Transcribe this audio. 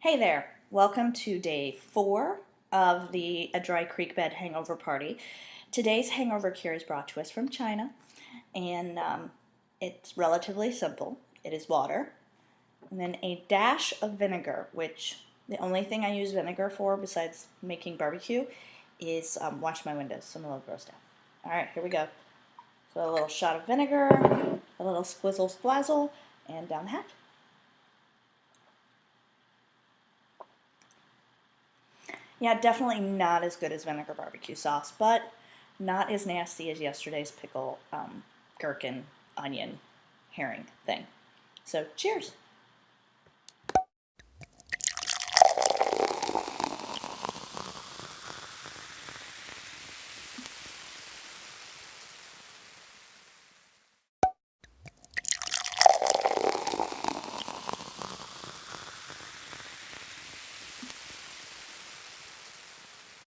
Hey there, welcome to day 4 of the A Dry Creek Bed Hangover Party. Today's hangover cure is brought to us from China, and it's relatively simple. It is water, and then a dash of vinegar, which the only thing I use vinegar for besides making barbecue is watch my windows, so I'm a little grossed out. Alright, here we go. So a little shot of vinegar, a little squizzle splazzle, and down the hatch. Yeah, definitely not as good as vinegar barbecue sauce, but not as nasty as yesterday's pickle, gherkin, onion, herring thing. So cheers!